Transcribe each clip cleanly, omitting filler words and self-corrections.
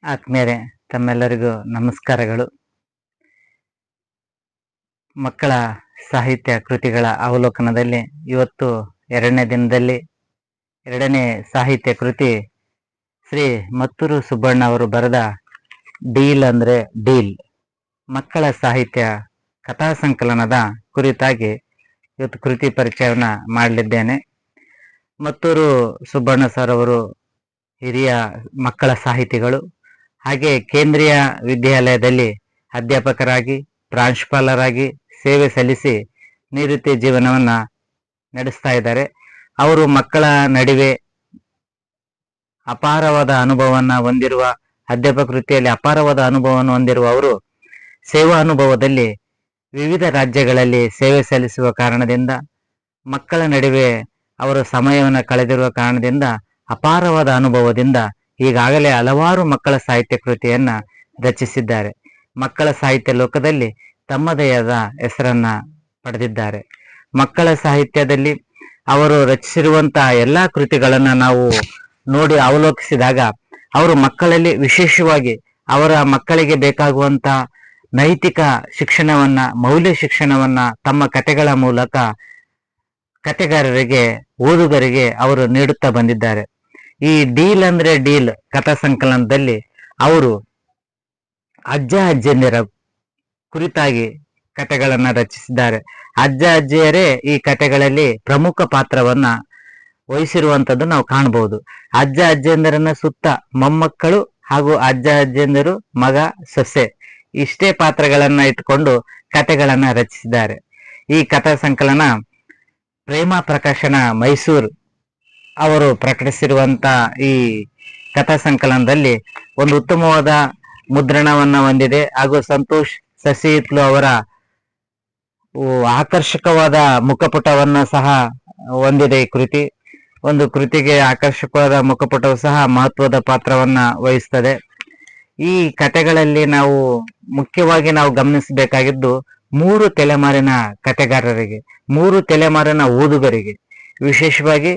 ಆತ್ಮೀಯರೇ, ತಮ್ಮೆಲ್ಲರಿಗೂ ನಮಸ್ಕಾರಗಳು. ಮಕ್ಕಳ ಸಾಹಿತ್ಯ ಕೃತಿಗಳ ಅವಲೋಕನದಲ್ಲಿ ಇವತ್ತು ಎರಡನೇ ದಿನದಲ್ಲಿ ಎರಡನೇ ಸಾಹಿತ್ಯ ಕೃತಿ ಶ್ರೀ ಮತ್ತೂರು ಸುಬ್ಬಣ್ಣ ಅವರು ಬರೆದ ಡೀಲ್ ಅಂದ್ರೆ ಡೀಲ್ ಮಕ್ಕಳ ಸಾಹಿತ್ಯ ಕಥಾ ಸಂಕಲನದ ಕುರಿತಾಗಿ ಇವತ್ತು ಕೃತಿ ಪರಿಚಯವನ್ನ ಮಾಡಲಿದ್ದೇನೆ. ಮತ್ತೂರು ಸುಬ್ಬಣ್ಣ ಸರ್ ಅವರು ಹಿರಿಯ ಮಕ್ಕಳ ಸಾಹಿತಿಗಳು, ಹಾಗೆ ಕೇಂದ್ರೀಯ ವಿದ್ಯಾಲಯದಲ್ಲಿ ಅಧ್ಯಾಪಕರಾಗಿ ಪ್ರಾಂಶುಪಾಲರಾಗಿ ಸೇವೆ ಸಲ್ಲಿಸಿ ನಿವೃತ್ತಿ ಜೀವನವನ್ನ ನಡೆಸ್ತಾ ಇದ್ದಾರೆ. ಅವರು ಮಕ್ಕಳ ನಡುವೆ ಅಪಾರವಾದ ಅನುಭವವನ್ನು ಹೊಂದಿರುವ ಅಧ್ಯಾಪಕ ವೃತ್ತಿಯಲ್ಲಿ ಅಪಾರವಾದ ಅನುಭವವನ್ನು ಹೊಂದಿರುವ ಅವರು ಸೇವಾ ಅನುಭವದಲ್ಲಿ ವಿವಿಧ ರಾಜ್ಯಗಳಲ್ಲಿ ಸೇವೆ ಸಲ್ಲಿಸುವ ಕಾರಣದಿಂದ, ಮಕ್ಕಳ ನಡುವೆ ಅವರು ಸಮಯವನ್ನು ಕಳೆದಿರುವ ಕಾರಣದಿಂದ, ಅಪಾರವಾದ ಅನುಭವದಿಂದ ಈಗಾಗಲೇ ಹಲವಾರು ಮಕ್ಕಳ ಸಾಹಿತ್ಯ ಕೃತಿಯನ್ನ ರಚಿಸಿದ್ದಾರೆ. ಮಕ್ಕಳ ಸಾಹಿತ್ಯ ಲೋಕದಲ್ಲಿ ತಮ್ಮದೇ ಆದ ಹೆಸರನ್ನ ಪಡೆದಿದ್ದಾರೆ. ಮಕ್ಕಳ ಸಾಹಿತ್ಯದಲ್ಲಿ ಅವರು ರಚಿಸಿರುವಂತಹ ಎಲ್ಲಾ ಕೃತಿಗಳನ್ನ ನಾವು ನೋಡಿ ಅವಲೋಕಿಸಿದಾಗ ಅವರು ಮಕ್ಕಳಲ್ಲಿ ವಿಶೇಷವಾಗಿ ಅವರ ಮಕ್ಕಳಿಗೆ ಬೇಕಾಗುವಂತ ನೈತಿಕ ಶಿಕ್ಷಣವನ್ನ, ಮೌಲ್ಯ ಶಿಕ್ಷಣವನ್ನ ತಮ್ಮ ಕಥೆಗಳ ಮೂಲಕ ಕಥೆಗಾರರಿಗೆ, ಓದುಗರಿಗೆ ಅವರು ನೀಡುತ್ತಾ ಬಂದಿದ್ದಾರೆ. ಈ ಡೀಲ್ ಅಂದ್ರೆ ಡೀಲ್ ಕಥಾ ಸಂಕಲನದಲ್ಲಿ ಅವರು ಅಜ್ಜ ಅಜ್ಜಿಯಂದಿರ ಕುರಿತಾಗಿ ಕಥೆಗಳನ್ನ ರಚಿಸಿದ್ದಾರೆ. ಅಜ್ಜ ಅಜ್ಜಿಯರೇ ಈ ಕಥೆಗಳಲ್ಲಿ ಪ್ರಮುಖ ಪಾತ್ರವನ್ನ ವಹಿಸಿರುವಂತದ್ದು ನಾವು ಕಾಣಬಹುದು. ಅಜ್ಜ ಅಜ್ಜಿಯಂದಿರನ್ನ ಸುತ್ತ ಮೊಮ್ಮಕ್ಕಳು ಹಾಗೂ ಅಜ್ಜ ಅಜ್ಜಿಯಂದಿರು, ಮಗ, ಸೊಸೆ ಇಷ್ಟೇ ಪಾತ್ರಗಳನ್ನ ಇಟ್ಟುಕೊಂಡು ಕಥೆಗಳನ್ನ ರಚಿಸಿದ್ದಾರೆ. ಈ ಕಥಾ ಸಂಕಲನ ಪ್ರೇಮ ಪ್ರಕಾಶನ ಮೈಸೂರು ಅವರು ಪ್ರಕಟಿಸಿರುವಂತ ಈ ಕಥಾ ಸಂಕಲನದಲ್ಲಿ ಒಂದು ಉತ್ತಮವಾದ ಮುದ್ರಣವನ್ನ ಹೊಂದಿದೆ. ಹಾಗೂ ಸಂತೋಷ್ ಸಸಿಹಿತ್ಲು ಅವರ ಆಕರ್ಷಕವಾದ ಮುಖಪುಟವನ್ನ ಸಹ ಹೊಂದಿದೆ. ಈ ಕೃತಿ ಒಂದು ಕೃತಿಗೆ ಆಕರ್ಷಕವಾದ ಮುಖಪುಟವು ಸಹ ಮಹತ್ವದ ಪಾತ್ರವನ್ನ ವಹಿಸ್ತದೆ. ಈ ಕಥೆಗಳಲ್ಲಿ ನಾವು ಮುಖ್ಯವಾಗಿ ನಾವು ಗಮನಿಸಬೇಕಾಗಿದ್ದು 3 ತಲೆಮಾರಿನ ಕಥೆಗಾರರಿಗೆ, 3 ತಲೆಮಾರಿನ ಓದುಗರಿಗೆ, ವಿಶೇಷವಾಗಿ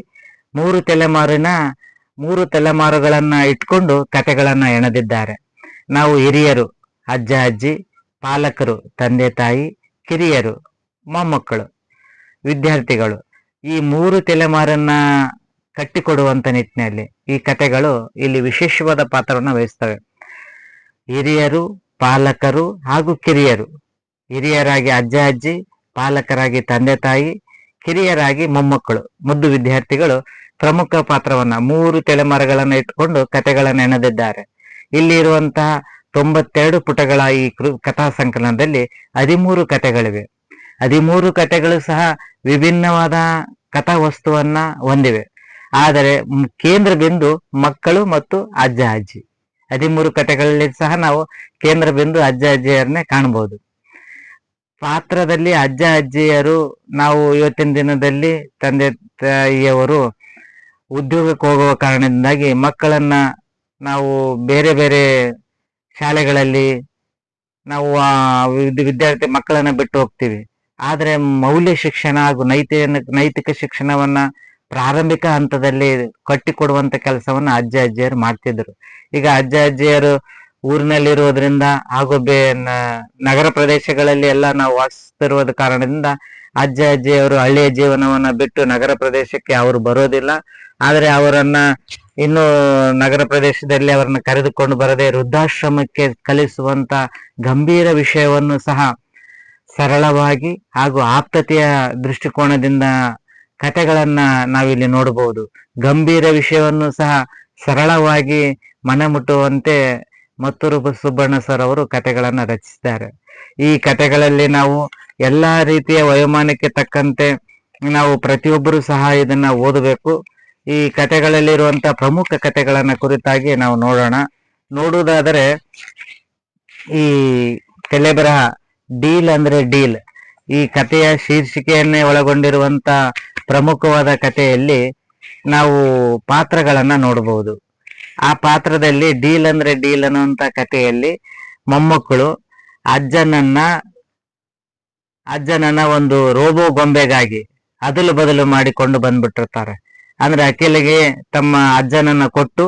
3 ತಲೆಮಾರುಗಳನ್ನ ಇಟ್ಕೊಂಡು ಕಥೆಗಳನ್ನ ಎಣೆದಿದ್ದಾರೆ. ನಾವು ಹಿರಿಯರು ಅಜ್ಜ ಅಜ್ಜಿ, ಪಾಲಕರು ತಂದೆ ತಾಯಿ, ಕಿರಿಯರು ಮೊಮ್ಮಕ್ಕಳು, ವಿದ್ಯಾರ್ಥಿಗಳು, ಈ 3 ತಲೆಮಾರನ್ನ ಕಟ್ಟಿಕೊಡುವಂತ ನಿಟ್ಟಿನಲ್ಲಿ ಈ ಕಥೆಗಳು ಇಲ್ಲಿ ವಿಶೇಷವಾದ ಪಾತ್ರವನ್ನು ವಹಿಸ್ತವೆ. ಹಿರಿಯರು, ಪಾಲಕರು ಹಾಗೂ ಕಿರಿಯರು, ಹಿರಿಯರಾಗಿ ಅಜ್ಜ ಅಜ್ಜಿ, ಪಾಲಕರಾಗಿ ತಂದೆ ತಾಯಿ, ಕಿರಿಯರಾಗಿ ಮೊಮ್ಮಕ್ಕಳು, ಮುದ್ದು ವಿದ್ಯಾರ್ಥಿಗಳು ಪ್ರಮುಖ ಪಾತ್ರವನ್ನ 3 ತಲೆಮಾರುಗಳನ್ನ ಇಟ್ಕೊಂಡು ಕಥೆಗಳನ್ನು ಎಣೆದಿದ್ದಾರೆ. ಇಲ್ಲಿ ಇರುವಂತಹ 92 ಪುಟಗಳ ಈ ಕಥಾ ಸಂಕಲನದಲ್ಲಿ 13 ಕಥೆಗಳಿವೆ. 13 ಕಥೆಗಳು ಸಹ ವಿಭಿನ್ನವಾದ ಕಥಾ ವಸ್ತುವನ್ನ ಹೊಂದಿವೆ. ಆದರೆ ಕೇಂದ್ರ ಬಿಂದು ಮಕ್ಕಳು ಮತ್ತು ಅಜ್ಜ ಅಜ್ಜಿ. 13 ಕಥೆಗಳಲ್ಲಿ ಸಹ ನಾವು ಕೇಂದ್ರ ಬಿಂದು ಅಜ್ಜ ಅಜ್ಜಿಯರನ್ನೇ ಕಾಣಬಹುದು. ಪಾತ್ರದಲ್ಲಿ ಅಜ್ಜ ಅಜ್ಜಿಯರು, ನಾವು ಇವತ್ತಿನ ದಿನದಲ್ಲಿ ತಂದೆ ತಾಯಿಯವರು ಉದ್ಯೋಗಕ್ಕೆ ಹೋಗುವ ಕಾರಣದಿಂದಾಗಿ ಮಕ್ಕಳನ್ನ ನಾವು ಬೇರೆ ಬೇರೆ ಶಾಲೆಗಳಲ್ಲಿ ನಾವು ವಿದ್ಯಾರ್ಥಿ ಮಕ್ಕಳನ್ನ ಬಿಟ್ಟು ಹೋಗ್ತೀವಿ. ಆದ್ರೆ ಮೌಲ್ಯ ಶಿಕ್ಷಣ ಹಾಗೂ ನೈತಿಕ ಶಿಕ್ಷಣವನ್ನ ಪ್ರಾರಂಭಿಕ ಹಂತದಲ್ಲಿ ಕಟ್ಟಿಕೊಡುವಂತ ಕೆಲಸವನ್ನ ಅಜ್ಜ ಅಜ್ಜಿಯರು ಮಾಡ್ತಿದ್ರು. ಈಗ ಅಜ್ಜ ಅಜ್ಜಿಯರು ಊರಿನಲ್ಲಿರುವುದರಿಂದ ಹಾಗೂ ನಗರ ಪ್ರದೇಶಗಳಲ್ಲಿ ಎಲ್ಲ ನಾವು ವಾಸಿಸುತ್ತಿರುವುದ ಕಾರಣದಿಂದ ಅಜ್ಜ ಅಜ್ಜಿಯವರು ಹಳ್ಳಿಯ ಜೀವನವನ್ನ ಬಿಟ್ಟು ನಗರ ಪ್ರದೇಶಕ್ಕೆ ಅವರು ಬರೋದಿಲ್ಲ. ಆದ್ರೆ ಅವರನ್ನ ಇನ್ನು ನಗರ ಪ್ರದೇಶದಲ್ಲಿ ಅವರನ್ನ ಕರೆದುಕೊಂಡು ಬರದೆ ವೃದ್ಧಾಶ್ರಮಕ್ಕೆ ಕಲಿಸುವಂತ ಗಂಭೀರ ವಿಷಯವನ್ನು ಸಹ ಸರಳವಾಗಿ ಹಾಗೂ ಆಪ್ತತೆಯ ದೃಷ್ಟಿಕೋನದಿಂದ ಕಥೆಗಳನ್ನ ನಾವಿಲ್ಲಿ ನೋಡಬಹುದು. ಗಂಭೀರ ವಿಷಯವನ್ನು ಸಹ ಸರಳವಾಗಿ ಮನೆ ಮುಟ್ಟುವಂತೆ ಮತ್ತೂರು ಸುಬ್ಬಣ್ಣ ಸರ್ ಅವರು ಕಥೆಗಳನ್ನ ರಚಿಸಿದ್ದಾರೆ. ಈ ಕಥೆಗಳಲ್ಲಿ ನಾವು ಎಲ್ಲಾ ರೀತಿಯ ವಯೋಮಾನಕ್ಕೆ ತಕ್ಕಂತೆ ನಾವು ಪ್ರತಿಯೊಬ್ಬರು ಸಹ ಇದನ್ನ ಓದಬೇಕು. ಈ ಕಥೆಗಳಲ್ಲಿರುವಂತಹ ಪ್ರಮುಖ ಕಥೆಗಳನ್ನ ಕುರಿತಾಗಿ ನಾವು ನೋಡುವುದಾದರೆ, ಈ ತಲೆಬರಹ ಡೀಲ್ ಅಂದ್ರೆ ಡೀಲ್ ಈ ಕಥೆಯ ಶೀರ್ಷಿಕೆಯನ್ನೇ ಒಳಗೊಂಡಿರುವಂತ ಪ್ರಮುಖವಾದ ಕಥೆಯಲ್ಲಿ ನಾವು ಪಾತ್ರಗಳನ್ನ ನೋಡಬಹುದು. ಆ ಪಾತ್ರದಲ್ಲಿ ಡೀಲ್ ಅಂದ್ರೆ ಡೀಲ್ ಅನ್ನುವಂತ ಕಥೆಯಲ್ಲಿ ಮೊಮ್ಮಕ್ಕಳು ಅಜ್ಜನನ್ನ ಒಂದು ರೋಬೋ ಗೊಂಬೆಗಾಗಿ ಅದಲು ಬದಲು ಮಾಡಿಕೊಂಡು ಬಂದ್ಬಿಟ್ಟಿರ್ತಾರೆ. ಅಂದ್ರೆ ಅಖಿಲಿಗೆ ತಮ್ಮ ಅಜ್ಜನನ್ನ ಕೊಟ್ಟು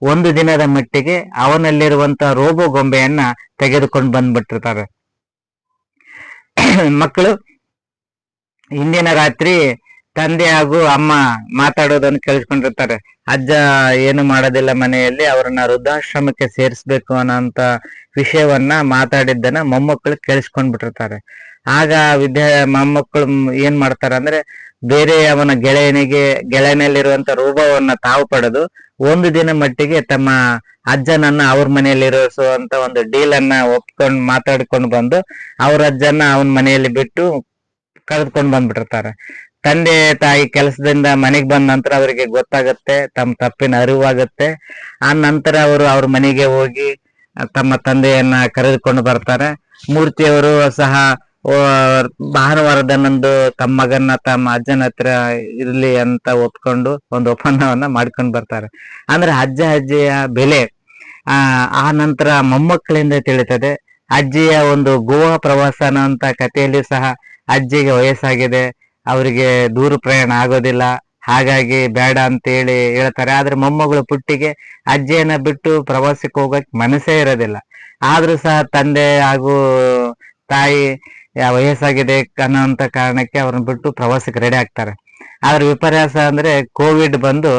ಒಂದು ದಿನದ ಮಟ್ಟಿಗೆ ಅವನಲ್ಲಿರುವಂತ ರೋಬೋ ಗೊಂಬೆಯನ್ನ ತೆಗೆದುಕೊಂಡು ಬಂದ್ಬಿಟ್ಟಿರ್ತಾರೆ. ಮಕ್ಕಳು ಹಿಂದಿನ ರಾತ್ರಿ ತಂದೆ ಹಾಗೂ ಅಮ್ಮ ಮಾತಾಡೋದನ್ನು ಕೇಳಿಸ್ಕೊಂಡಿರ್ತಾರೆ. ಅಜ್ಜ ಏನು ಮಾಡೋದಿಲ್ಲ ಮನೆಯಲ್ಲಿ, ಅವ್ರನ್ನ ವೃದ್ಧಾಶ್ರಮಕ್ಕೆ ಸೇರಿಸ್ಬೇಕು ಅನ್ನೋಂತ ವಿಷಯವನ್ನ ಮಾತಾಡಿದ್ದನ್ನ ಮೊಮ್ಮಕ್ಕಳು ಕೇಳಿಸ್ಕೊಂಡ್ಬಿಟ್ಟಿರ್ತಾರೆ. ಆಗ ಮೊಮ್ಮಕ್ಕಳು ಏನ್ ಮಾಡ್ತಾರ ಅಂದ್ರೆ, ಬೇರೆ ಅವನ ಗೆಳೆಯನಲ್ಲಿರುವಂತ ರೂಪವನ್ನ ತಾವು ಪಡೆದು ಒಂದು ದಿನ ಮಟ್ಟಿಗೆ ತಮ್ಮ ಅಜ್ಜನನ್ನ ಅವ್ರ ಮನೆಯಲ್ಲಿ ಇರಿಸುವಂತ ಒಂದು ಡೀಲ್ ಅನ್ನ ಒಪ್ಕೊಂಡು ಮಾತಾಡ್ಕೊಂಡು ಬಂದು ಅವ್ರ ಅಜ್ಜನ ಅವನ ಮನೆಯಲ್ಲಿ ಬಿಟ್ಟು ಕರೆದುಕೊಂಡು ಬಂದ್ಬಿಟ್ಟಿರ್ತಾರೆ. ತಂದೆ ತಾಯಿ ಕೆಲಸದಿಂದ ಮನೆಗೆ ಬಂದ ನಂತರ ಅವರಿಗೆ ಗೊತ್ತಾಗುತ್ತೆ, ತಮ್ಮ ತಪ್ಪಿನ ಅರಿವಾಗುತ್ತೆ. ಆ ನಂತರ ಅವರು ಅವ್ರ ಮನೆಗೆ ಹೋಗಿ ತಮ್ಮ ತಂದೆಯನ್ನ ಕರೆದುಕೊಂಡು ಬರ್ತಾರೆ. ಮೂರ್ತಿಯವರು ಸಹ ಭಾನುವಾರದನ್ನೊಂದು ತಮ್ಮ ಮಗನ್ನ ತಮ್ಮ ಅಜ್ಜನ ಹತ್ರ ಇರ್ಲಿ ಅಂತ ಒಪ್ಕೊಂಡು ಒಂದು ಒಪ್ಪಂದವನ್ನ ಮಾಡ್ಕೊಂಡು ಬರ್ತಾರೆ. ಅಂದ್ರೆ ಅಜ್ಜಿಯ ಬೆಲೆ ಆ ನಂತರ ಮೊಮ್ಮಕ್ಕಳಿಂದ ತಿಳಿತದೆ. ಅಜ್ಜಿಯ ಒಂದು ಗೋವಾ ಪ್ರವಾಸ ಅನ್ನೋಂತ ಕಥೆಯಲ್ಲಿ ಸಹ ಅಜ್ಜಿಗೆ ವಯಸ್ಸಾಗಿದೆ, ಅವರಿಗೆ ದೂರ ಪ್ರಯಾಣ ಆಗೋದಿಲ್ಲ, ಹಾಗಾಗಿ ಬೇಡ ಅಂತೇಳಿ ಹೇಳ್ತಾರೆ. ಆದ್ರೆ ಮೊಮ್ಮಗಳು ಪುಟ್ಟಿಗೆ ಅಜ್ಜಿಯನ್ನ ಬಿಟ್ಟು ಪ್ರವಾಸಕ್ಕೆ ಹೋಗಕ್ ಮನಸ್ಸೇ ಇರೋದಿಲ್ಲ. ಆದ್ರೂ ಸಹ ತಂದೆ ಹಾಗೂ ತಾಯಿ ವಯಸ್ಸಾಗಿದೆ ಅನ್ನೋಂತ ಕಾರಣಕ್ಕೆ ಅವ್ರನ್ನ ಬಿಟ್ಟು ಪ್ರವಾಸಕ್ಕೆ ರೆಡಿ ಆಗ್ತಾರೆ. ಆದ್ರೆ ವಿಪರ್ಯಾಸ ಅಂದ್ರೆ ಕೋವಿಡ್ ಬಂದು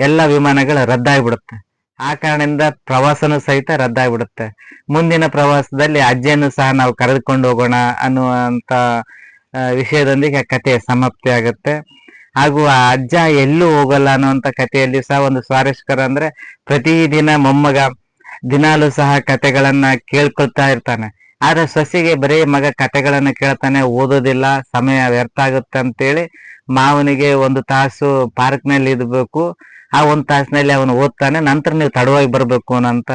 ಎಲ್ಲ ವಿಮಾನಗಳು ರದ್ದಾಗ್ಬಿಡುತ್ತೆ. ಆ ಕಾರಣದಿಂದ ಪ್ರವಾಸನೂ ಸಹಿತ ರದ್ದಾಗ್ಬಿಡುತ್ತೆ. ಮುಂದಿನ ಪ್ರವಾಸದಲ್ಲಿ ಅಜ್ಜಿಯನ್ನು ಸಹ ನಾವು ಕರೆದುಕೊಂಡು ಹೋಗೋಣ ಅನ್ನುವಂತ ವಿಷಯದೊಂದಿಗೆ ಆ ಕಥೆ ಸಮಾಪ್ತಿ ಆಗುತ್ತೆ. ಹಾಗೂ ಆ ಅಜ್ಜ ಎಲ್ಲೂ ಹೋಗಲ್ಲ ಅನ್ನುವಂತ ಕಥೆಯಲ್ಲಿ ಸಹ ಒಂದು ಸ್ವಾರಸ್ಯಕರ ಅಂದ್ರೆ, ಪ್ರತಿದಿನ ಮೊಮ್ಮಗ ದಿನಾಲೂ ಸಹ ಕಥೆಗಳನ್ನ ಕೇಳ್ಕೊಳ್ತಾ ಇರ್ತಾನೆ. ಆದ್ರೆ ಸೊಸೆಗೆ ಬರೀ ಮಗ ಕಥೆಗಳನ್ನ ಕೇಳ್ತಾನೆ, ಓದೋದಿಲ್ಲ, ಸಮಯ ವ್ಯರ್ಥ ಆಗುತ್ತೆ ಅಂತೇಳಿ ಮಾವನಿಗೆ ಒಂದು ತಾಸು ಪಾರ್ಕ್ ನಲ್ಲಿ ಇದ್ಬೇಕು, ಆ ಒಂದು ತಾಸಿನಲ್ಲಿ ಅವನು ಓದ್ತಾನೆ, ನಂತರ ನೀವು ತಡವಾಗಿ ಬರ್ಬೇಕು ಅನ್ನೋಂತ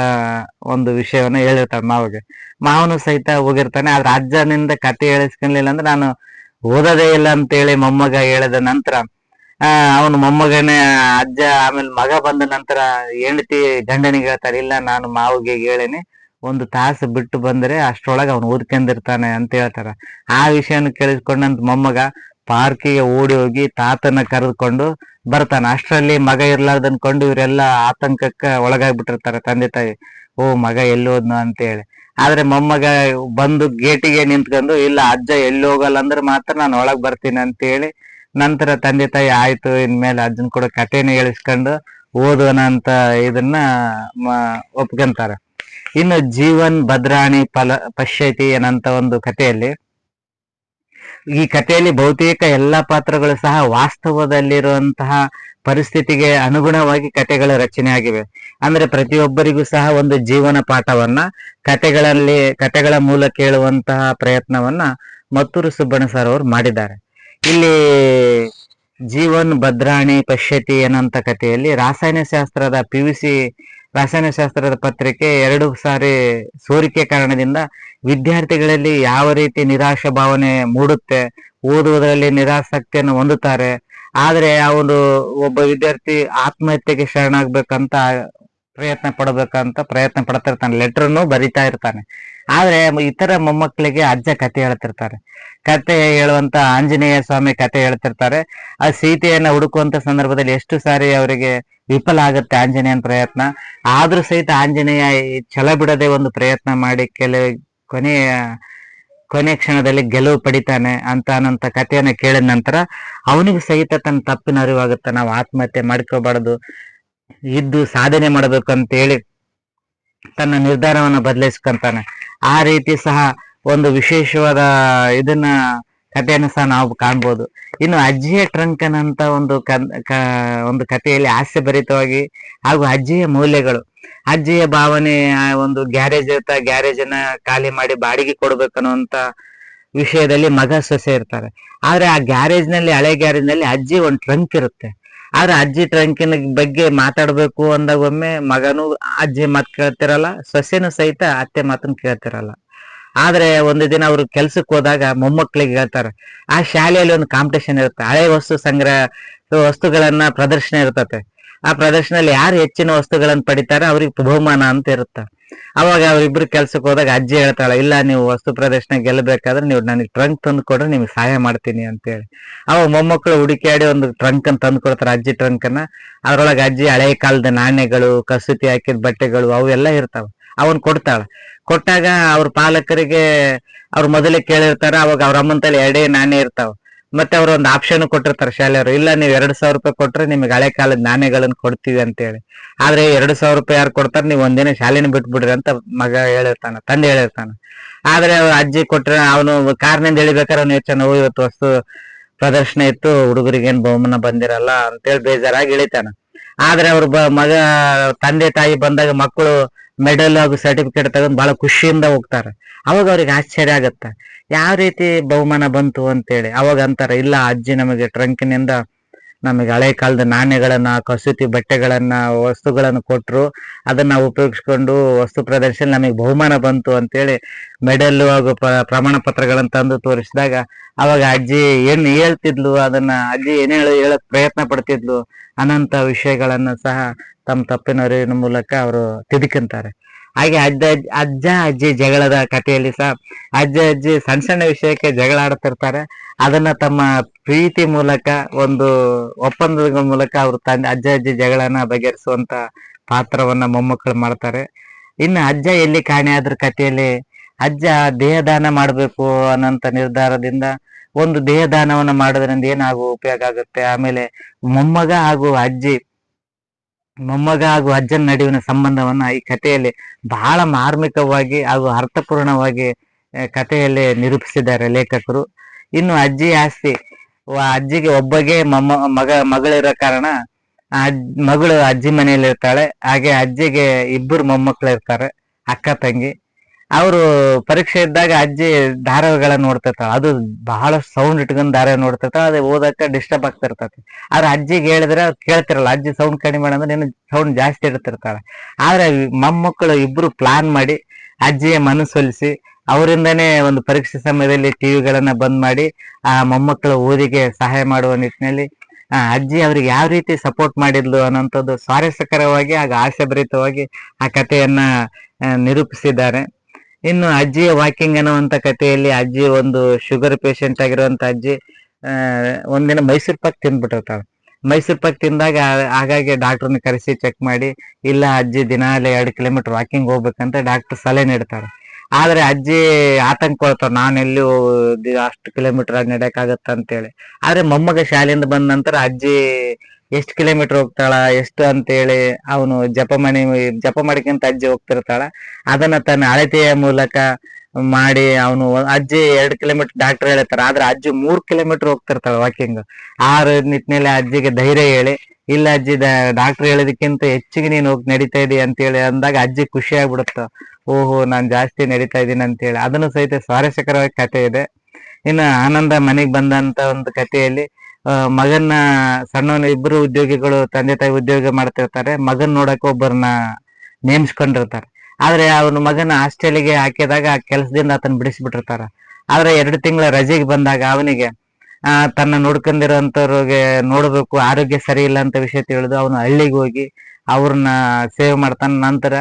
ಒಂದು ವಿಷಯವನ್ನ ಹೇಳಿರ್ತಾನೆ ಮಾವಿಗೆ. ಮಾವನು ಸಹಿತ ಹೋಗಿರ್ತಾನೆ. ಆದ್ರೆ ಅಜ್ಜನಿಂದ ಕತೆ ಹೇಳಿಸ್ಕೊಳ್ಲಿಲ್ಲ ಅಂದ್ರೆ ನಾನು ಓದೋದೇ ಇಲ್ಲ ಅಂತೇಳಿ ಮೊಮ್ಮಗ ಹೇಳಿದ ನಂತರ ಅವನು ಮೊಮ್ಮಗನೇ ಅಜ್ಜ ಆಮೇಲೆ ಮಗ ಬಂದ ನಂತರ ಹೆಂಡತಿ ಗಂಡನಿಗೆ ಹೇಳ್ತಾರೆ, ಇಲ್ಲ ನಾನು ಮಾವಿಗೆ ಹೇಳೇನಿ, ಒಂದು ತಾಸು ಬಿಟ್ಟು ಬಂದ್ರೆ ಅಷ್ಟ್ರೊಳಗೆ ಅವನು ಓದ್ಕೊಂಡಿರ್ತಾನೆ ಅಂತ ಹೇಳ್ತಾರ. ಆ ವಿಷಯನ ಕೇಳಿಸ್ಕೊಂಡಂತ ಮೊಮ್ಮಗ ಪಾರ್ಕಿಗೆ ಓಡಿ ಹೋಗಿ ತಾತನ ಕರೆದುಕೊಂಡು ಬರ್ತಾನೆ. ಅಷ್ಟರಲ್ಲಿ ಮಗ ಇರ್ಲಾರ್ದನ್ಕೊಂಡು ಇವರೆಲ್ಲ ಆತಂಕಕ್ಕೆ ಒಳಗಾಗ್ಬಿಟ್ಟಿರ್ತಾರೆ ತಂದೆ ತಾಯಿ, ಓ ಮಗ ಎಲ್ಲಿ ಹೋದ್ನ ಅಂತ ಹೇಳಿ. ಆದ್ರೆ ಮೊಮ್ಮಗ ಬಂದು ಗೇಟಿಗೆ ನಿಂತ್ಕೊಂಡು, ಇಲ್ಲ ಅಜ್ಜ ಎಲ್ಲಿ ಹೋಗಲ್ಲ ಅಂದ್ರೆ ಮಾತ್ರ ನಾನು ಒಳಗ್ ಬರ್ತೀನಿ ಅಂತ ಹೇಳಿ, ನಂತರ ತಂದೆ ತಾಯಿ ಆಯ್ತು ಇನ್ಮೇಲೆ ಅಜ್ಜನ್ ಕೂಡ ಕಥೆನ ಹೇಳಿಸ್ಕೊಂಡು ಓದೋಣ ಅಂತ ಇದನ್ನ ಒಪ್ಕೊಂತಾರೆ. ಇನ್ನು ಜೀವನ್ ಭದ್ರಾಣಿ ಪಶ್ಯತಿ ಅನ್ನಂತ ಒಂದು ಕಥೆಯಲ್ಲಿ, ಈ ಕಥೆಯಲ್ಲಿ ಬಹುತೇಕ ಎಲ್ಲಾ ಪಾತ್ರಗಳು ಸಹ ವಾಸ್ತವದಲ್ಲಿರುವಂತಹ ಪರಿಸ್ಥಿತಿಗೆ ಅನುಗುಣವಾಗಿ ಕಥೆಗಳ ರಚನೆ ಆಗಿವೆ. ಅಂದ್ರೆ ಪ್ರತಿಯೊಬ್ಬರಿಗೂ ಸಹ ಒಂದು ಜೀವನ ಪಾಠವನ್ನ ಕಥೆಗಳ ಮೂಲಕ ಹೇಳುವಂತಹ ಪ್ರಯತ್ನವನ್ನ ಮತ್ತೂರು ಸುಬ್ಬಣ್ಣ ಸರ್ ಅವರು ಮಾಡಿದ್ದಾರೆ. ಇಲ್ಲಿ ಜೀವನ್ ಭದ್ರಾಣಿ ಪಶ್ಯತಿ ಅನ್ನೋಂಥ ಕಥೆಯಲ್ಲಿ ರಾಸಾಯನಶಾಸ್ತ್ರದ PUC ರಾಸಾಯನಶಾಸ್ತ್ರದ ಪತ್ರಿಕೆ 2 ಸಾರಿ ಸೋರಿಕೆ ಕಾರಣದಿಂದ ವಿದ್ಯಾರ್ಥಿಗಳಲ್ಲಿ ಯಾವ ರೀತಿ ನಿರಾಶಾ ಭಾವನೆ ಮೂಡುತ್ತೆ, ಓದುವುದರಲ್ಲಿ ನಿರಾಸಕ್ತಿಯನ್ನು ಹೊಂದುತ್ತಾರೆ. ಆದ್ರೆ ಅವನು ಒಬ್ಬ ವಿದ್ಯಾರ್ಥಿ ಆತ್ಮಹತ್ಯೆಗೆ ಶರಣಾಗ್ಬೇಕಂತ ಪ್ರಯತ್ನ ಪಡ್ತಿರ್ತಾನೆ, ಲೆಟರ್ನು ಬರಿತಾ ಇರ್ತಾನೆ. ಆದ್ರೆ ಇತರ ಮೊಮ್ಮಕ್ಕಳಿಗೆ ಅಜ್ಜ ಕತೆ ಹೇಳ್ತಿರ್ತಾರೆ. ಕತೆ ಹೇಳುವಂತ ಆಂಜನೇಯ ಸ್ವಾಮಿ ಕತೆ ಹೇಳ್ತಿರ್ತಾರೆ. ಆ ಸೀತೆಯನ್ನ ಹುಡುಕುವಂತ ಸಂದರ್ಭದಲ್ಲಿ ಎಷ್ಟು ಸಾರಿ ಅವರಿಗೆ ವಿಫಲ ಆಗುತ್ತೆ ಆಂಜನೇಯನ ಪ್ರಯತ್ನ. ಆದ್ರೂ ಸಹಿತ ಆಂಜನೇಯ ಛಲ ಬಿಡದೆ ಒಂದು ಪ್ರಯತ್ನ ಮಾಡಿ ಕೊನೆ ಕ್ಷಣದಲ್ಲಿ ಗೆಲುವು ಪಡಿತಾನೆ ಅನ್ನೋಂಥ ಕಥೆಯನ್ನ ಕೇಳಿದ ನಂತರ ಅವನಿಗೂ ಸಹಿತ ತನ್ನ ತಪ್ಪಿನ ಅರಿವಾಗುತ್ತೆ. ನಾವು ಆತ್ಮಹತ್ಯೆ ಮಾಡ್ಕೋಬಾರದು, ಇದ್ದು ಸಾಧನೆ ಮಾಡಬೇಕು ಅಂತ ಹೇಳಿ ತನ್ನ ನಿರ್ಧಾರವನ್ನು ಬದಲಿಸ್ಕೊಂತಾನೆ. ಆ ರೀತಿ ಸಹ ಒಂದು ವಿಶೇಷವಾದ ಕಥೆಯನ್ನು ಸಹ ನಾವು ಕಾಣ್ಬೋದು. ಇನ್ನು ಅಜ್ಜಿಯ ಟ್ರಂಕನ್ ಅಂತ ಒಂದು ಕಥೆಯಲ್ಲಿ ಹಾಸ್ಯಭರಿತವಾಗಿ ಹಾಗೂ ಅಜ್ಜಿಯ ಮೌಲ್ಯಗಳು, ಅಜ್ಜಿಯ ಭಾವನೆ, ಒಂದು ಗ್ಯಾರೇಜನ್ನ ಖಾಲಿ ಮಾಡಿ ಬಾಡಿಗೆ ಕೊಡ್ಬೇಕನ್ನುವಂತ ವಿಷಯದಲ್ಲಿ ಮಗ ಸೊಸೆ ಇರ್ತಾರೆ. ಆದ್ರೆ ಆ ಹಳೆ ಗ್ಯಾರೇಜ್ ನಲ್ಲಿ ಅಜ್ಜಿ ಒಂದು ಟ್ರಂಕ್ ಇರುತ್ತೆ. ಆದ್ರೆ ಅಜ್ಜಿ ಟ್ರಂಕಿನ ಬಗ್ಗೆ ಮಾತಾಡ್ಬೇಕು ಅಂದಾಗ ಒಮ್ಮೆ ಮಗನು ಅಜ್ಜಿ ಮಾತು ಕೇಳ್ತಿರಲ್ಲ, ಸೊಸೆನೂ ಸಹಿತ ಅತ್ತೆ ಮಾತನ್ನು ಕೇಳ್ತಿರಲ್ಲ. ಆದ್ರೆ ಒಂದು ದಿನ ಅವ್ರು ಕೆಲ್ಸಕ್ಕೆ ಹೋದಾಗ ಮೊಮ್ಮಕ್ಕಳಿಗೆ ಹೇಳ್ತಾರೆ, ಆ ಶಾಲೆಯಲ್ಲಿ ಒಂದು ಕಾಂಪಿಟೇಷನ್ ಇರುತ್ತೆ, ಹಳೆ ವಸ್ತುಗಳನ್ನ ಪ್ರದರ್ಶನ ಇರ್ತತೆ. ಆ ಪ್ರದರ್ಶನದಲ್ಲಿ ಯಾರು ಹೆಚ್ಚಿನ ವಸ್ತುಗಳನ್ನ ಪಡಿತಾರೆ ಅವ್ರಿಗೆ ಬಹುಮಾನ ಅಂತ ಇರುತ್ತೆ. ಅವಾಗ ಅವ್ರಿಬ್ರು ಕೆಲ್ಸಕ್ಕೆ ಹೋದಾಗ ಅಜ್ಜಿ ಹೇಳ್ತಾಳೆ, ಇಲ್ಲ ನೀವು ವಸ್ತು ಪ್ರದರ್ಶನ ಗೆಲ್ಲಬೇಕಾದ್ರೆ ನೀವು ನನಗೆ ಟ್ರಂಕ್ ತಂದು ಕೊಡ್ರೆ ನಿಮ್ಗೆ ಸಹಾಯ ಮಾಡ್ತೀನಿ ಅಂತೇಳಿ. ಅವಾಗ ಮೊಮ್ಮಕ್ಕಳು ಹುಡುಕಾಡಿ ಒಂದು ಟ್ರಂಕ್ ಅನ್ನು ತಂದು ಕೊಡ್ತಾರೆ, ಅಜ್ಜಿ ಟ್ರಂಕ್ ಅನ್ನ. ಅದ್ರೊಳಗೆ ಅಜ್ಜಿ ಹಳೆ ಕಾಲದ ನಾಣ್ಯಗಳು, ಕಸೂತಿ ಹಾಕಿದ ಬಟ್ಟೆಗಳು ಅವೆಲ್ಲ ಇರ್ತಾವ. ಅವನ್ ಕೊಡ್ತಾಳ. ಕೊಟ್ಟಾಗ ಅವ್ರ ಪಾಲಕರಿಗೆ ಅವ್ರು ಮೊದಲೇ ಕೇಳಿರ್ತಾರ. ಅವಾಗ ಅವ್ರ ಅಮ್ಮನ ತಲೆ ಎರಡೇ ನಾಣ್ಯ ಇರ್ತಾವ. ಮತ್ತೆ ಅವ್ರ ಒಂದು ಆಪ್ಷನ್ ಕೊಟ್ಟಿರ್ತಾರೆ ಶಾಲೆಯವರು, ಇಲ್ಲ ನೀವು 2,000 ರೂಪಾಯಿ ಕೊಟ್ರೆ ನಿಮ್ಗೆ ಹಳೆ ಕಾಲದ ನಾಣ್ಯಗಳನ್ನ ಕೊಡ್ತೀವಿ ಅಂತೇಳಿ. ಆದ್ರೆ 2,000 ರೂಪಾಯಿ ಯಾರು ಕೊಡ್ತಾರೆ, ನೀವು ಒಂದಿನ ಶಾಲೆನ ಬಿಟ್ಬಿಡ್ರಿ ಅಂತ ಮಗ ಹೇಳಿರ್ತಾನ, ತಂದೆ ಹೇಳಿರ್ತಾನ. ಆದ್ರೆ ಅಜ್ಜಿ ಕೊಟ್ರೆ ಅವನು ಕಾರ್ನಿಂದ ಇಳಿಬೇಕಾದ್ರೆ ಅವ್ನು ಯೋಚನೆ, ಇವತ್ತು ವಸ್ತು ಪ್ರದರ್ಶನ ಇತ್ತು, ಹುಡುಗರಿಗೆ ಏನ್ ಬಹುಮಾನ ಬಂದಿರಲ್ಲ ಅಂತೇಳಿ ಬೇಜಾರಾಗಿ ಇಳಿತಾನ. ಆದ್ರೆ ಅವ್ರ ಮಗ ತಂದೆ ತಾಯಿ ಬಂದಾಗ ಮಕ್ಕಳು ಮೆಡಲ್ ಹಾಗೂ ಸರ್ಟಿಫಿಕೇಟ್ ತಗೊಂಡ್ ಬಹಳ ಖುಷಿಯಿಂದ ಹೋಗ್ತಾರೆ. ಅವಾಗ ಅವ್ರಿಗೆ ಆಶ್ಚರ್ಯ ಆಗತ್ತ, ಯಾವ ರೀತಿ ಬಹುಮಾನ ಬಂತು ಅಂತೇಳಿ. ಅವಾಗ ಅಂತಾರ, ಇಲ್ಲ ಅಜ್ಜಿ ನಮಗೆ ಟ್ರಂಕಿನಿಂದ ನಮಗೆ ಹಳೆ ಕಾಲದ ನಾಣ್ಯಗಳನ್ನ, ಕಸೂತಿ ಬಟ್ಟೆಗಳನ್ನ, ವಸ್ತುಗಳನ್ನು ಕೊಟ್ರು. ಅದನ್ನ ಉಪಯೋಗಿಸ್ಕೊಂಡು ವಸ್ತು ಪ್ರದರ್ಶನ ನಮಗೆ ಬಹುಮಾನ ಬಂತು ಅಂತೇಳಿ ಮೆಡಲ್ ಹಾಗೂ ಪ್ರಮಾಣ ಪತ್ರಗಳನ್ನ ತಂದು ತೋರಿಸಿದಾಗ ಅವಾಗ ಅಜ್ಜಿ ಏನ್ ಹೇಳ್ತಿದ್ಲು, ಅದನ್ನ ಅಜ್ಜಿ ಏನ್ ಹೇಳಕ್ ಪ್ರಯತ್ನ ಪಡ್ತಿದ್ಲು, ಅನಂತ ವಿಷಯಗಳನ್ನ ಸಹ ತಮ್ಮ ತಪ್ಪಿನ ಅರಿವಿನ ಮೂಲಕ ಅವರು ತಿದ್ಕೊಂತಾರೆ. ಹಾಗೆ ಅಜ್ಜ ಅಜ್ಜಿ ಜಗಳದ ಕಥೆಯಲ್ಲಿ ಸಹ ಅಜ್ಜ ಅಜ್ಜಿ ಸಣ್ಣ ಸಣ್ಣ ವಿಷಯಕ್ಕೆ ಜಗಳ ಆಡ್ತಿರ್ತಾರೆ. ಅದನ್ನ ತಮ್ಮ ಪ್ರೀತಿ ಮೂಲಕ, ಒಂದು ಒಪ್ಪಂದದ ಮೂಲಕ ಅವರು ಅಜ್ಜ ಅಜ್ಜಿ ಜಗಳನ ಬಗೆಹರಿಸುವಂತ ಪಾತ್ರವನ್ನ ಮೊಮ್ಮಕ್ಕಳು ಮಾಡ್ತಾರೆ. ಇನ್ನು ಅಜ್ಜ ಎಲ್ಲಿ ಕಾಣೆಯಾದ್ರ ಕಥೆಯಲ್ಲಿ ಅಜ್ಜ ದೇಹದಾನ ಮಾಡ್ಬೇಕು ಅನ್ನೋಂತ ನಿರ್ಧಾರದಿಂದ ಒಂದು ದೇಹದಾನವನ್ನ ಮಾಡೋದ್ರಿಂದ ಏನಾಗುವ ಉಪಯೋಗ ಆಗುತ್ತೆ, ಆಮೇಲೆ ಮೊಮ್ಮಗ ಹಾಗೂ ಅಜ್ಜನ ನಡುವಿನ ಸಂಬಂಧವನ್ನ ಈ ಕಥೆಯಲ್ಲಿ ಬಹಳ ಮಾರ್ಮಿಕವಾಗಿ ಹಾಗೂ ಅರ್ಥಪೂರ್ಣವಾಗಿ ಕಥೆಯಲ್ಲಿ ನಿರೂಪಿಸಿದ್ದಾರೆ ಲೇಖಕರು. ಇನ್ನು ಅಜ್ಜಿ ಆಸ್ತಿ, ಅಜ್ಜಿಗೆ ಒಬ್ಬಗೆ ಮಗಳಿರೋ ಕಾರಣ ಮಗಳು ಅಜ್ಜಿ ಮನೆಯಲ್ಲಿ ಇರ್ತಾಳೆ. ಹಾಗೆ ಅಜ್ಜಿಗೆ 2 ಮೊಮ್ಮಕ್ಕಳು ಇರ್ತಾರೆ, ಅಕ್ಕ ತಂಗಿ. ಅವರು ಪರೀಕ್ಷೆ ಇದ್ದಾಗ ಅಜ್ಜಿ ಧಾರಾವಾಹಿಗಳನ್ನ ನೋಡ್ತಿರ್ತಾಳೆ. ಅದು ಬಹಳ ಸೌಂಡ್ ಇಟ್ಕೊಂಡ್ ಧಾರಾವಾಹಿ ನೋಡ್ತಿರ್ತಾಳೆ. ಅದೇ ಓದಕ್ಕೆ ಡಿಸ್ಟರ್ಬ್ ಆಗ್ತಿರ್ತೈತಿ. ಆದ್ರೆ ಅಜ್ಜಿಗೆ ಹೇಳಿದ್ರೆ ಅವ್ರು ಕೇಳ್ತಿರಲ್ಲ. ಅಜ್ಜಿ ಸೌಂಡ್ ಕಡಿಮೆ ಮಾಡಂದ್ರೆ ನೀನು ಸೌಂಡ್ ಜಾಸ್ತಿ ಇಡ್ತಿರ್ತಾಳೆ. ಆದ್ರೆ ಮೊಮ್ಮಕ್ಕಳು 2 ಪ್ಲಾನ್ ಮಾಡಿ ಅಜ್ಜಿಯ ಮನಸ್ಸೊಲಿಸಿ ಅವರಿಂದನೇ ಒಂದು ಪರೀಕ್ಷೆ ಸಮಯದಲ್ಲಿ ಟಿವಿಗಳನ್ನ ಬಂದ್ ಮಾಡಿ ಆ ಮೊಮ್ಮಕ್ಕಳ ಓದಿಗೆ ಸಹಾಯ ಮಾಡುವ ನಿಟ್ಟಿನಲ್ಲಿ ಅಜ್ಜಿ ಅವ್ರಿಗೆ ಯಾವ ರೀತಿ ಸಪೋರ್ಟ್ ಮಾಡಿದ್ಲು ಅನ್ನೋಂಥದ್ದು ಸ್ವಾರಸ್ಯಕರವಾಗಿ ಹಾಗೂ ಹಾಸ್ಯಭರಿತವಾಗಿ ಆ ಕಥೆಯನ್ನ ನಿರೂಪಿಸಿದ್ದಾರೆ. ಇನ್ನು ಅಜ್ಜಿಯ ವಾಕಿಂಗ್ ಅನ್ನುವಂತ ಕಥೆಯಲ್ಲಿ ಅಜ್ಜಿ ಒಂದು ಶುಗರ್ ಪೇಷಂಟ್ ಆಗಿರುವಂತ ಅಜ್ಜಿ ಒಂದಿನ ಮೈಸೂರು ಪಾಕ್ ತಿಂದ್ಬಿಟ್ಟಿರ್ತಾಳೆ. ಮೈಸೂರು ಪಾಕ್ ತಿಂದಾಗ ಹಾಗಾಗಿ ಡಾಕ್ಟರ್ನ ಕರೆಸಿ ಚೆಕ್ ಮಾಡಿ, ಇಲ್ಲ ಅಜ್ಜಿ ದಿನಾಲೇ 2 ಕಿಲೋಮೀಟರ್ ವಾಕಿಂಗ್ ಹೋಗ್ಬೇಕಂತ ಡಾಕ್ಟರ್ ಸಲಹೆ ನೀಡ್ತಾರೆ. ಆದ್ರೆ ಅಜ್ಜಿ ಆತಂಕ ಕೊಡ್ತಾವ, ನಾನೆಲ್ಲಿ ಅಷ್ಟು ಕಿಲೋಮೀಟರ್ ನಡೆಯಕ್ಕಾಗತ್ತ ಅಂತೇಳಿ. ಆದ್ರೆ ಮೊಮ್ಮಗ ಶಾಲೆಯಿಂದ ಬಂದ ನಂತರ ಅಜ್ಜಿ ಎಷ್ಟು ಕಿಲೋಮೀಟರ್ ಹೋಗ್ತಾಳ ಎಷ್ಟು ಅಂತೇಳಿ ಅವನು ಜಪ ಮಾಡ್ಕೊಂತ ಅಜ್ಜಿ ಹೋಗ್ತಿರ್ತಾಳ. ಅದನ್ನ ತನ್ನ ಅಳತೆಯ ಮೂಲಕ ಮಾಡಿ ಅವನು ಅಜ್ಜಿ 2 ಕಿಲೋಮೀಟರ್ ಡಾಕ್ಟರ್ ಹೇಳ್ತಾರ, ಆದ್ರೆ ಅಜ್ಜಿ 3 ಕಿಲೋಮೀಟರ್ ಹೋಗ್ತಿರ್ತಾಳ ವಾಕಿಂಗ್. ನಿಟ್ಟಿನಲ್ಲಿ ಅಜ್ಜಿಗೆ ಧೈರ್ಯ ಹೇಳಿ, ಇಲ್ಲ ಅಜ್ಜಿ ಡಾಕ್ಟರ್ ಹೇಳೋದಕ್ಕಿಂತ ಹೆಚ್ಚಿಗೆ ನೀನು ಹೋಗಿ ನಡೀತಾ ಇದೀಯ ಅಂತೇಳಿ ಅಂದಾಗ ಅಜ್ಜಿ ಖುಷಿ ಆಗ್ಬಿಡುತ್ತ, ಓಹೋ ನಾನ್ ಜಾಸ್ತಿ ನಡೀತಾ ಇದ್ದೀನಿ ಅಂತೇಳಿ. ಅದನ್ನು ಸಹಿತ ಸ್ವಾರಸ್ಯಕರವಾಗಿ ಕಥೆ ಇದೆ. ಇನ್ನು ಆನಂದ ಮನೆಗ್ ಬಂದಂತ ಒಂದು ಕಥೆಯಲ್ಲಿ ಮಗನ್ನ ಸಣ್ಣವನ 2 ಉದ್ಯೋಗಿಗಳು ತಂದೆ ತಾಯಿ ಉದ್ಯೋಗ ಮಾಡ್ತಿರ್ತಾರೆ. ಮಗನ್ ನೋಡಕ್ ಒಬ್ಬರನ್ನ ನೇಮಿಸ್ಕೊಂಡಿರ್ತಾರೆ. ಆದ್ರೆ ಅವನ ಮಗನ ಹಾಸ್ಟೆಲ್ಗೆ ಹಾಕಿದಾಗ ಕೆಲಸದಿಂದ ಆತನ ಬಿಡಿಸ್ಬಿಟ್ಟಿರ್ತಾರ. ಆದ್ರೆ 2 ತಿಂಗಳ ರಜೆಗೆ ಬಂದಾಗ ಅವನಿಗೆ ತನ್ನ ನೋಡ್ಕೊಂಡಿರೋಂಥವ್ರಿಗೆ ನೋಡ್ಬೇಕು, ಆರೋಗ್ಯ ಸರಿ ಇಲ್ಲ ಅಂತ ವಿಷಯ ತಿಳಿದು ಅವನು ಹಳ್ಳಿಗೆ ಹೋಗಿ ಅವ್ರನ್ನ ಸೇವೆ ಮಾಡ್ತಾನ. ನಂತರ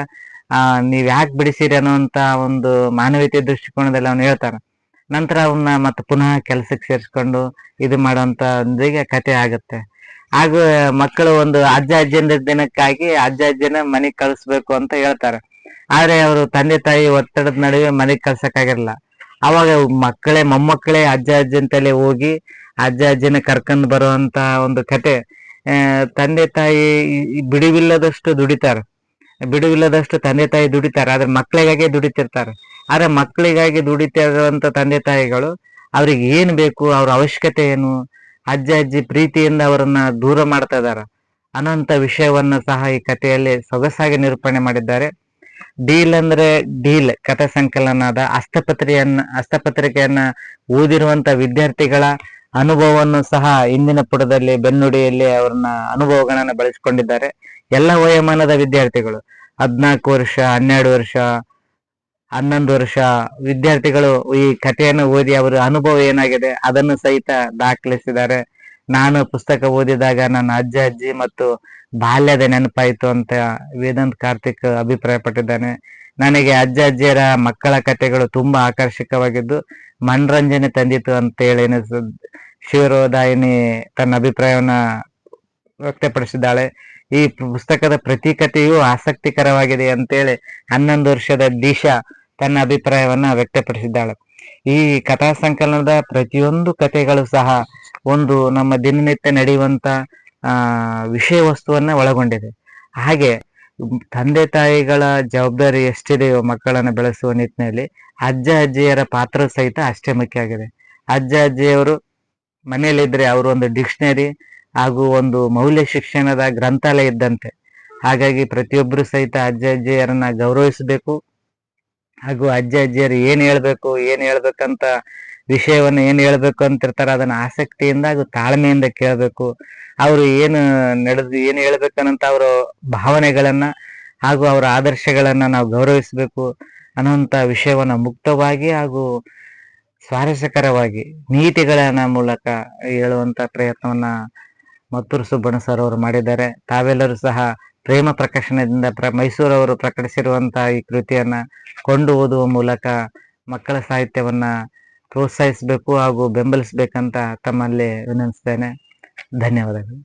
ನೀವ್ ಯಾಕೆ ಬಿಡಿಸಿರಿ ಅನ್ನೋಂತ ಒಂದು ಮಾನವೀಯತೆ ದೃಷ್ಟಿಕೋನದಲ್ಲಿ ಅವನು ಹೇಳ್ತಾನ. ನಂತರ ಅವನ್ನ ಮತ್ತೆ ಪುನಃ ಕೆಲ್ಸಕ್ಕೆ ಸೇರಿಸ್ಕೊಂಡು ಇದು ಮಾಡುವಂತ ಕಥೆ ಆಗುತ್ತೆ. ಹಾಗೂ ಮಕ್ಕಳು ಒಂದು ಅಜ್ಜ ಅಜ್ಜಿನ ದಿನಕ್ಕಾಗಿ ಅಜ್ಜ ಅಜ್ಜಿನ ಮನೆಗ್ ಕಳಿಸ್ಬೇಕು ಅಂತ ಹೇಳ್ತಾರೆ. ಆದ್ರೆ ಅವರು ತಂದೆ ತಾಯಿ ಒತ್ತಡದ ನಡುವೆ ಮನೆಗ್ ಕಳ್ಸಕ್ಕಾಗಿರಲ್ಲ. ಅವಾಗ ಮೊಮ್ಮಕ್ಕಳೇ ಅಜ್ಜ ಅಜ್ಜಂತಲೇ ಹೋಗಿ ಅಜ್ಜ ಅಜ್ಜಿನ ಕರ್ಕೊಂಡ್ ಬರುವಂತ ಒಂದು ಕತೆ. ತಂದೆ ತಾಯಿ ಬಿಡುವಿಲ್ಲದಷ್ಟು ತಂದೆ ತಾಯಿ ದುಡಿತಾರೆ, ಆದ್ರೆ ಮಕ್ಕಳಿಗಾಗಿ ದುಡಿತಿರ್ತಾರೆ. ಆದ್ರೆ ಮಕ್ಕಳಿಗಾಗಿ ದುಡಿತಿರುವಂತ ತಂದೆ ತಾಯಿಗಳು ಅವ್ರಿಗೆ ಏನ್ ಬೇಕು, ಅವ್ರ ಅವಶ್ಯಕತೆ ಏನು, ಅಜ್ಜ ಅಜ್ಜಿ ಪ್ರೀತಿಯಿಂದ ಅವರನ್ನ ದೂರ ಮಾಡ್ತಾ ಇದಾರ ಅನ್ನೋಂತ ವಿಷಯವನ್ನು ಸಹ ಈ ಕಥೆಯಲ್ಲಿ ಸೊಗಸಾಗಿ ನಿರೂಪಣೆ ಮಾಡಿದ್ದಾರೆ. ಡೀಲ್ ಕಥಾ ಸಂಕಲನದ ಹಸ್ತಪತ್ರಿಕೆಯನ್ನ ಓದಿರುವಂತ ವಿದ್ಯಾರ್ಥಿಗಳ ಅನುಭವವನ್ನು ಸಹ ಇಂದಿನ ಪುಟದಲ್ಲಿ ಬೆನ್ನುಡಿಯಲ್ಲಿ ಅವ್ರನ್ನ ಅನುಭವಗಳನ್ನ ಬಳಸಿಕೊಂಡಿದ್ದಾರೆ. ಎಲ್ಲ ವಯೋಮಾನದ ವಿದ್ಯಾರ್ಥಿಗಳು 14 ವರ್ಷ, 12 ವರ್ಷ, 11 ವರ್ಷ ವಿದ್ಯಾರ್ಥಿಗಳು ಈ ಕಥೆಯನ್ನು ಓದಿ ಅವರ ಅನುಭವ ಏನಾಗಿದೆ ಅದನ್ನು ಸಹಿತ ದಾಖಲಿಸಿದ್ದಾರೆ. ನಾನು ಪುಸ್ತಕ ಓದಿದಾಗ ನನ್ನ ಅಜ್ಜ ಅಜ್ಜಿ ಮತ್ತು ಬಾಲ್ಯದ ನೆನಪಾಯಿತು ಅಂತ ವೇದಾಂತ್ ಕಾರ್ತಿಕ್ ಅಭಿಪ್ರಾಯ ಪಟ್ಟಿದ್ದಾನೆ. ನನಗೆ ಅಜ್ಜ ಅಜ್ಜಿಯರ ಮಕ್ಕಳ ಕಥೆಗಳು ತುಂಬಾ ಆಕರ್ಷಕವಾಗಿದ್ದು ಮನರಂಜನೆ ತಂದಿತು ಅಂತ ಹೇಳಿ ಶಿವರೋದಾಯಿನಿ ತನ್ನ ಅಭಿಪ್ರಾಯವನ್ನ ವ್ಯಕ್ತಪಡಿಸಿದ್ದಾಳೆ. ಈ ಪುಸ್ತಕದ ಪ್ರತಿ ಕಥೆಯೂ ಆಸಕ್ತಿಕರವಾಗಿದೆ ಅಂತೇಳಿ 11 ವರ್ಷದ ದಿಶಾ ತನ್ನ ಅಭಿಪ್ರಾಯವನ್ನ ವ್ಯಕ್ತಪಡಿಸಿದ್ದಾಳೆ. ಈ ಕಥಾ ಸಂಕಲನದ ಪ್ರತಿಯೊಂದು ಕಥೆಗಳು ಸಹ ಒಂದು ನಮ್ಮ ದಿನನಿತ್ಯ ನಡೆಯುವಂತ ವಿಷಯ ವಸ್ತುವನ್ನ ಒಳಗೊಂಡಿದೆ. ಹಾಗೆ ತಂದೆ ತಾಯಿಗಳ ಜವಾಬ್ದಾರಿ ಎಷ್ಟಿದೆಯೋ ಮಕ್ಕಳನ್ನ ಬೆಳೆಸುವ ನಿಟ್ಟಿನಲ್ಲಿ ಅಜ್ಜ ಅಜ್ಜಿಯರ ಪಾತ್ರ ಸಹಿತ ಅಷ್ಟೇ ಮುಖ್ಯ ಆಗಿದೆ. ಅಜ್ಜ ಅಜ್ಜಿಯವರು ಮನೆಯಲ್ಲಿದ್ರೆ ಅವರು ಒಂದು ಡಿಕ್ಷನರಿ ಹಾಗೂ ಒಂದು ಮೌಲ್ಯ ಶಿಕ್ಷಣದ ಗ್ರಂಥಾಲಯ ಇದ್ದಂತೆ. ಹಾಗಾಗಿ ಪ್ರತಿಯೊಬ್ಬರು ಸಹಿತ ಅಜ್ಜ ಅಜ್ಜಿಯರನ್ನ ಗೌರವಿಸಬೇಕು ಹಾಗೂ ಅಜ್ಜ ಅಜ್ಜಿಯರು ಏನ್ ಹೇಳ್ಬೇಕಂತ ವಿಷಯವನ್ನ ಏನ್ ಹೇಳ್ಬೇಕು ಅಂತಿರ್ತಾರ ಅದನ್ನ ಆಸಕ್ತಿಯಿಂದ ಹಾಗೂ ತಾಳ್ಮೆಯಿಂದ ಕೇಳಬೇಕು. ಅವರು ಏನ್ ಹೇಳ್ಬೇಕನ್ನಂತ ಅವರ ಭಾವನೆಗಳನ್ನ ಹಾಗೂ ಅವರ ಆದರ್ಶಗಳನ್ನ ನಾವು ಗೌರವಿಸಬೇಕು ಅನ್ನುವಂತ ವಿಷಯವನ್ನ ಮುಕ್ತವಾಗಿ ಹಾಗೂ ಸ್ವಾರಸ್ಯಕರವಾಗಿ ನೀತಿಗಳನ್ನ ಮೂಲಕ ಹೇಳುವಂತ ಪ್ರಯತ್ನವನ್ನ ಮತ್ತೂರು ಸುಬ್ಬಣ್ಣ ಸರ್ ಅವರು ಮಾಡಿದ್ದಾರೆ. ತಾವೆಲ್ಲರೂ ಸಹ ಪ್ರೇಮ ಪ್ರಕಾಶನದಿಂದ ಮೈಸೂರವರು ಪ್ರಕಟಿಸಿರುವಂತಹ ಈ ಕೃತಿಯನ್ನ ಕೊಂಡು ಓದುವ ಮೂಲಕ ಮಕ್ಕಳ ಸಾಹಿತ್ಯವನ್ನ ಪ್ರೋತ್ಸಾಹಿಸಬೇಕು ಹಾಗೂ ಬೆಂಬಲಿಸಬೇಕಂತ ತಮ್ಮಲ್ಲಿ ವಿನಂತಿಸ್ತೇನೆ. ಧನ್ಯವಾದಗಳು.